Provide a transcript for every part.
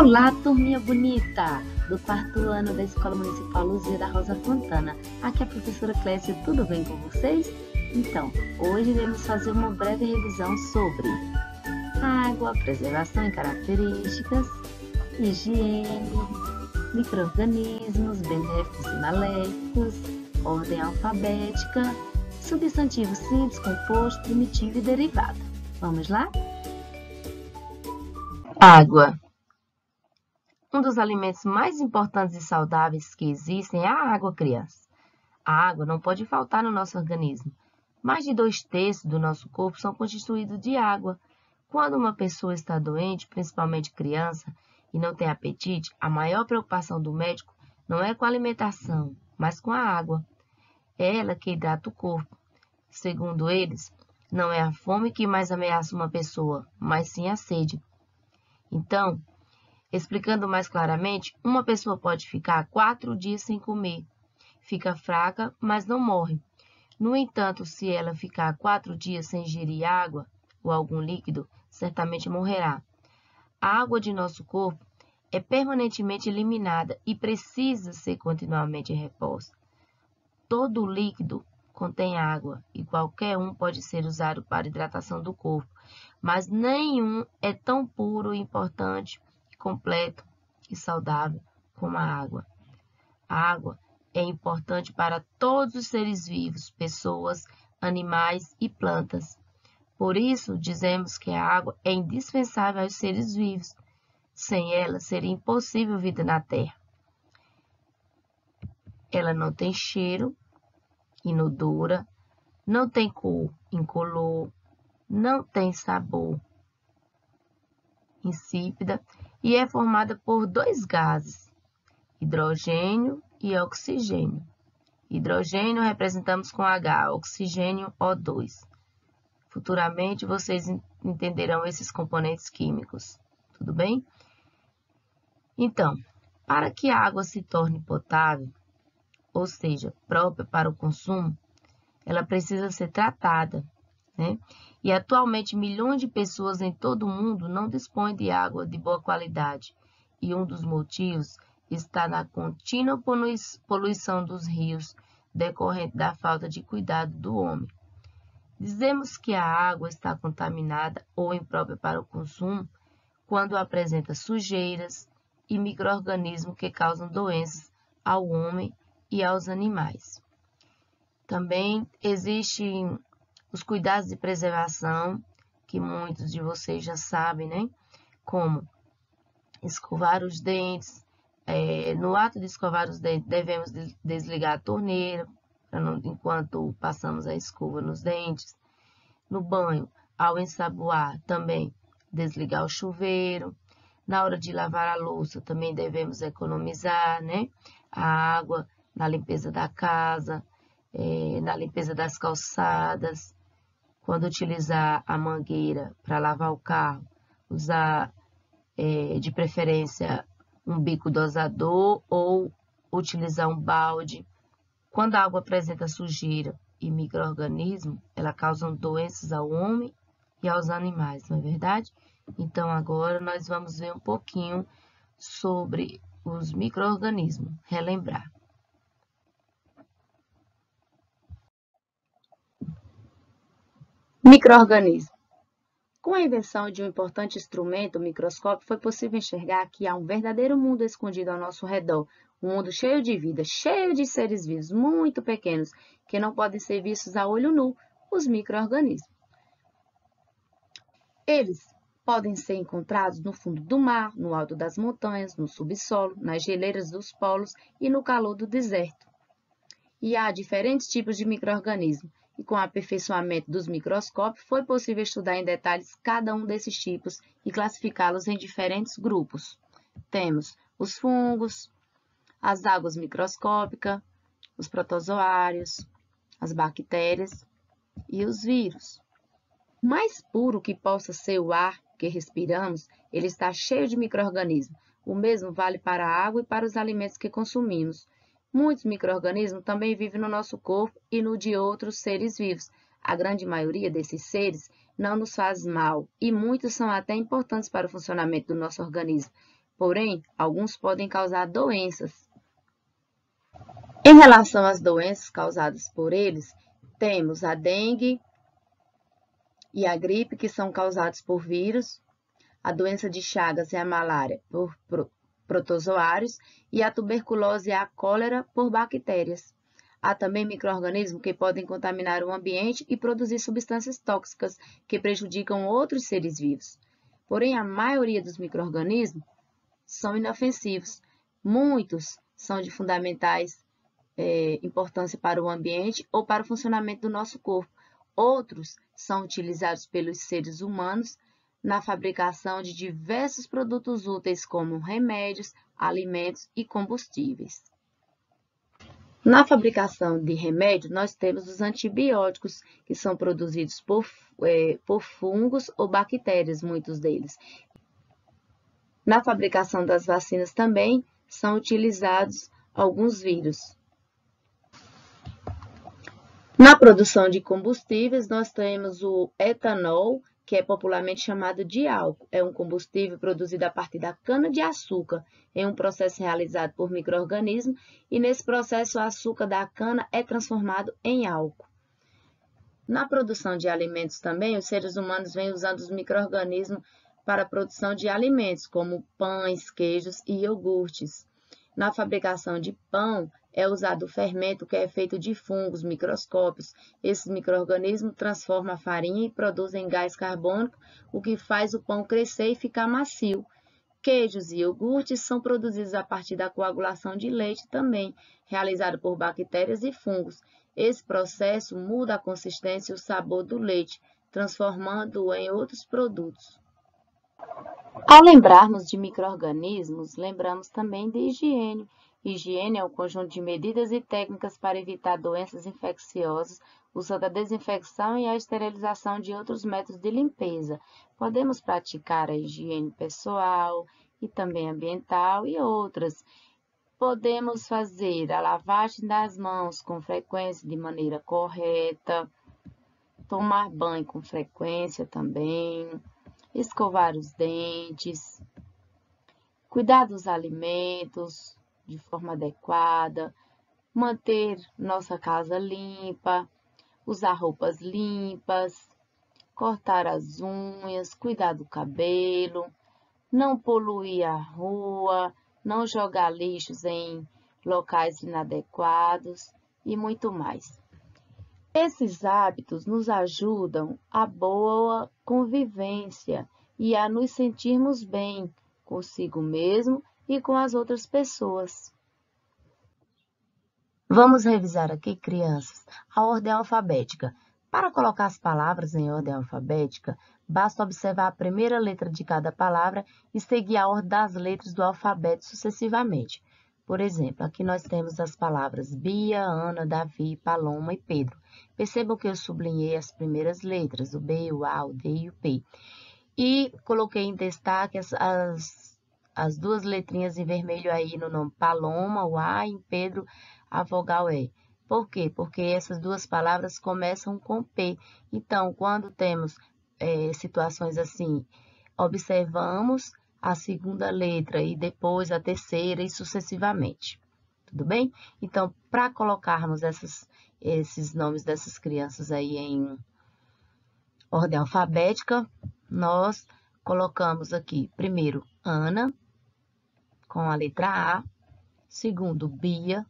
Olá, turminha bonita do quarto ano da Escola Municipal Luzia da Rosa Fontana. Aqui é a professora Clécia, tudo bem com vocês? Então, hoje iremos fazer uma breve revisão sobre água, preservação e características, higiene, micro-organismos, benéficos e maléficos, ordem alfabética, substantivo simples, composto, primitivo e derivado. Vamos lá? Água. Um dos alimentos mais importantes e saudáveis que existem é a água, criança. A água não pode faltar no nosso organismo. Mais de 2/3 do nosso corpo são constituídos de água. Quando uma pessoa está doente, principalmente criança, e não tem apetite, a maior preocupação do médico não é com a alimentação, mas com a água. É ela que hidrata o corpo. Segundo eles, não é a fome que mais ameaça uma pessoa, mas sim a sede. Então, explicando mais claramente, uma pessoa pode ficar 4 dias sem comer. Fica fraca, mas não morre. No entanto, se ela ficar 4 dias sem ingerir água ou algum líquido, certamente morrerá. A água de nosso corpo é permanentemente eliminada e precisa ser continuamente reposta. Todo líquido contém água e qualquer um pode ser usado para hidratação do corpo, mas nenhum é tão puro e importante, completo e saudável como a água. A água é importante para todos os seres vivos, pessoas, animais e plantas. Por isso, dizemos que a água é indispensável aos seres vivos. Sem ela, seria impossível vida na Terra. Ela não tem cheiro, inodora, não tem cor, incolor, não tem sabor, insípida, e é formada por 2 gases, hidrogênio e oxigênio. Hidrogênio representamos com H, oxigênio O2. Futuramente vocês entenderão esses componentes químicos, tudo bem? Então, para que a água se torne potável, ou seja, própria para o consumo, ela precisa ser tratada, né? E atualmente milhões de pessoas em todo o mundo não dispõem de água de boa qualidade. E um dos motivos está na contínua poluição dos rios, decorrente da falta de cuidado do homem. Dizemos que a água está contaminada ou imprópria para o consumo quando apresenta sujeiras e micro-organismos que causam doenças ao homem e aos animais. Também existem os cuidados de preservação, que muitos de vocês já sabem, né? Como escovar os dentes. No ato de escovar os dentes, devemos desligar a torneira, enquanto passamos a escova nos dentes. No banho, ao ensaboar, também desligar o chuveiro. Na hora de lavar a louça, também devemos economizar, né? A água na limpeza da casa, na limpeza das calçadas. Quando utilizar a mangueira para lavar o carro, usar de preferência um bico dosador ou utilizar um balde. Quando a água apresenta sujeira e micro-organismo, ela causa doenças ao homem e aos animais, não é verdade? Então agora nós vamos ver um pouquinho sobre os micro-organismos, relembrar. Micro-organismo. Com a invenção de um importante instrumento, o microscópio, foi possível enxergar que há um verdadeiro mundo escondido ao nosso redor, um mundo cheio de vida, cheio de seres vivos muito pequenos, que não podem ser vistos a olho nu, os micro-organismos. Eles podem ser encontrados no fundo do mar, no alto das montanhas, no subsolo, nas geleiras dos polos e no calor do deserto. E há diferentes tipos de micro-organismos. E com o aperfeiçoamento dos microscópios, foi possível estudar em detalhes cada um desses tipos e classificá-los em diferentes grupos. Temos os fungos, as águas microscópicas, os protozoários, as bactérias e os vírus. O mais puro que possa ser o ar que respiramos, ele está cheio de micro-organismos. O mesmo vale para a água e para os alimentos que consumimos. Muitos micro-organismos também vivem no nosso corpo e no de outros seres vivos. A grande maioria desses seres não nos faz mal e muitos são até importantes para o funcionamento do nosso organismo, Porém, alguns podem causar doenças. Em relação às doenças causadas por eles, temos a dengue e a gripe, que são causados por vírus, a doença de Chagas e a malária por protozoários e a tuberculose e a cólera por bactérias. Há também micro-organismos que podem contaminar o ambiente e produzir substâncias tóxicas que prejudicam outros seres vivos. Porém, a maioria dos micro-organismos são inofensivos. Muitos são de fundamentais importância para o ambiente ou para o funcionamento do nosso corpo. Outros são utilizados pelos seres humanos na fabricação de diversos produtos úteis, como remédios, alimentos e combustíveis. Na fabricação de remédio, nós temos os antibióticos, que são produzidos por fungos ou bactérias, muitos deles. Na fabricação das vacinas também são utilizados alguns vírus. Na produção de combustíveis, nós temos o etanol, que é popularmente chamado de álcool. É um combustível produzido a partir da cana-de-açúcar, em um processo realizado por micro-organismos, e nesse processo o açúcar da cana é transformado em álcool. Na produção de alimentos também, os seres humanos vêm usando os micro-organismos para a produção de alimentos, como pães, queijos e iogurtes. Na fabricação de pão, é usado o fermento, que é feito de fungos microscópicos. Esses micro-organismos transformam a farinha e produzem gás carbônico, o que faz o pão crescer e ficar macio. Queijos e iogurtes são produzidos a partir da coagulação de leite também, realizado por bactérias e fungos. Esse processo muda a consistência e o sabor do leite, transformando-o em outros produtos. Ao lembrarmos de micro-organismos, lembramos também de higiene. Higiene é um conjunto de medidas e técnicas para evitar doenças infecciosas, usando a desinfecção e a esterilização de outros métodos de limpeza. Podemos praticar a higiene pessoal e também ambiental e outras. Podemos fazer a lavagem das mãos com frequência, de maneira correta, tomar banho com frequência também, escovar os dentes, cuidar dos alimentos de forma adequada, manter nossa casa limpa, usar roupas limpas, cortar as unhas, cuidar do cabelo, não poluir a rua, não jogar lixos em locais inadequados e muito mais. Esses hábitos nos ajudam à boa convivência e a nos sentirmos bem consigo mesmo e com as outras pessoas. Vamos revisar aqui, crianças, a ordem alfabética. Para colocar as palavras em ordem alfabética, basta observar a primeira letra de cada palavra e seguir a ordem das letras do alfabeto sucessivamente. Por exemplo, aqui nós temos as palavras Bia, Ana, Davi, Paloma e Pedro. Percebam que eu sublinhei as primeiras letras, o B, o A, o D e o P. E coloquei em destaque as duas letrinhas em vermelho aí no nome Paloma, o A, e em Pedro, a vogal E. Por quê? Porque essas duas palavras começam com P. Então, quando temos situações assim, observamos a segunda letra e depois a terceira e sucessivamente. Tudo bem? Então, para colocarmos esses nomes dessas crianças aí em ordem alfabética, nós colocamos aqui, primeiro, Ana, com a letra A. Segundo, Bia,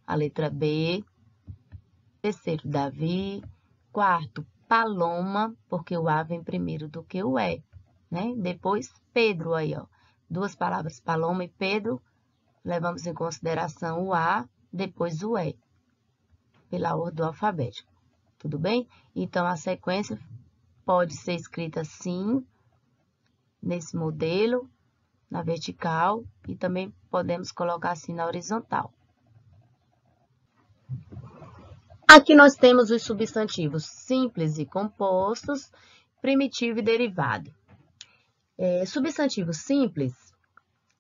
a letra B. Terceiro, Davi. Quarto, Paloma, porque o A vem primeiro do que o E, né? Depois, Pedro aí, ó. Duas palavras, Paloma e Pedro, levamos em consideração o A, depois o E, pela ordem alfabética. Tudo bem? Então, a sequência pode ser escrita assim, nesse modelo, na vertical, e também podemos colocar assim na horizontal. Aqui nós temos os substantivos simples e compostos, primitivo e derivado. Substantivo simples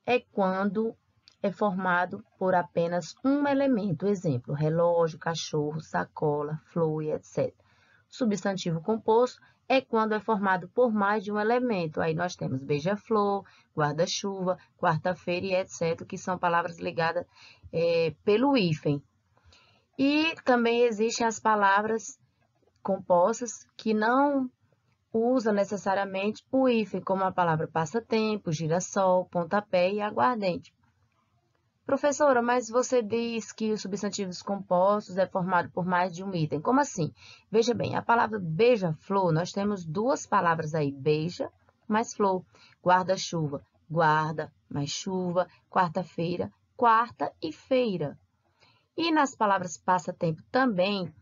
é quando é formado por apenas um elemento, exemplo, relógio, cachorro, sacola, flor, etc. Substantivo composto é quando é formado por mais de um elemento. Aí nós temos beija-flor, guarda-chuva, quarta-feira e etc., que são palavras ligadas pelo hífen. E também existem as palavras compostas que não usam necessariamente o hífen, como a palavra passatempo, girassol, pontapé e aguardente. Professora, mas você diz que os substantivos compostos é formado por mais de um item. Como assim? Veja bem, a palavra beija-flor, nós temos duas palavras aí, beija mais flor. Guarda-chuva, guarda mais chuva. Quarta-feira, quarta e feira. E nas palavras passatempo também,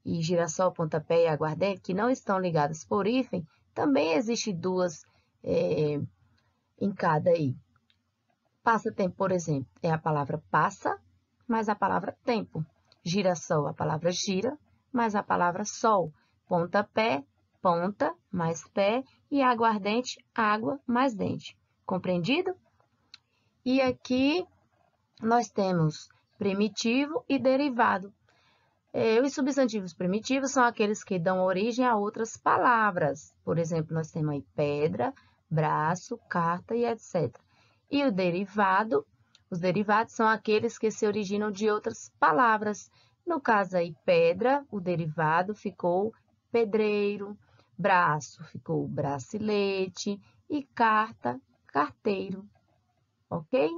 e girassol, pontapé e aguardente, que não estão ligadas por hífen, também existe duas em cada aí. Passatempo, por exemplo, é a palavra passa, mais a palavra tempo. Girassol, a palavra gira, mais a palavra sol. Pontapé, ponta, mais pé. E aguardente, água, mais dente. Compreendido? E aqui nós temos primitivo e derivado. Os substantivos primitivos são aqueles que dão origem a outras palavras. Por exemplo, nós temos aí pedra, braço, carta e etc. E os derivados são aqueles que se originam de outras palavras. No caso aí, pedra, o derivado ficou pedreiro, braço ficou bracelete e carta, carteiro. Ok?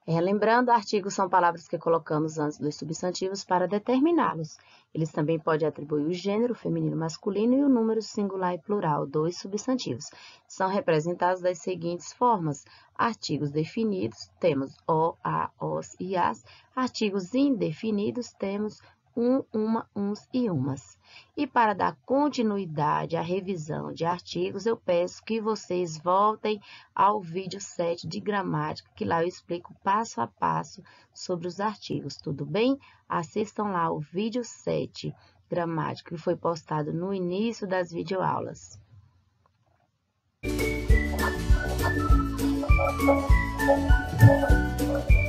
Lembrando, artigos são palavras que colocamos antes dos substantivos para determiná-los. Eles também podem atribuir o gênero feminino masculino e o número singular e plural dos substantivos. São representados das seguintes formas. Artigos definidos, temos o, a, os e as. Artigos indefinidos, temos um, uma, uns e umas. E para dar continuidade à revisão de artigos, eu peço que vocês voltem ao vídeo 7 de gramática, que lá eu explico passo a passo sobre os artigos, tudo bem? Assistam lá o vídeo 7 gramática, que foi postado no início das videoaulas.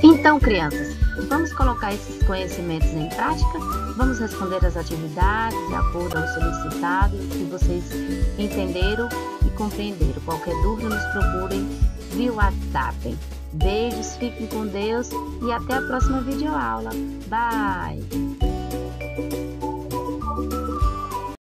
Então, crianças, vamos colocar esses conhecimentos em prática? Vamos responder as atividades de acordo ao solicitado que vocês entenderam e compreenderam. Qualquer dúvida, nos procurem via WhatsApp. Beijos, fiquem com Deus e até a próxima videoaula. Bye!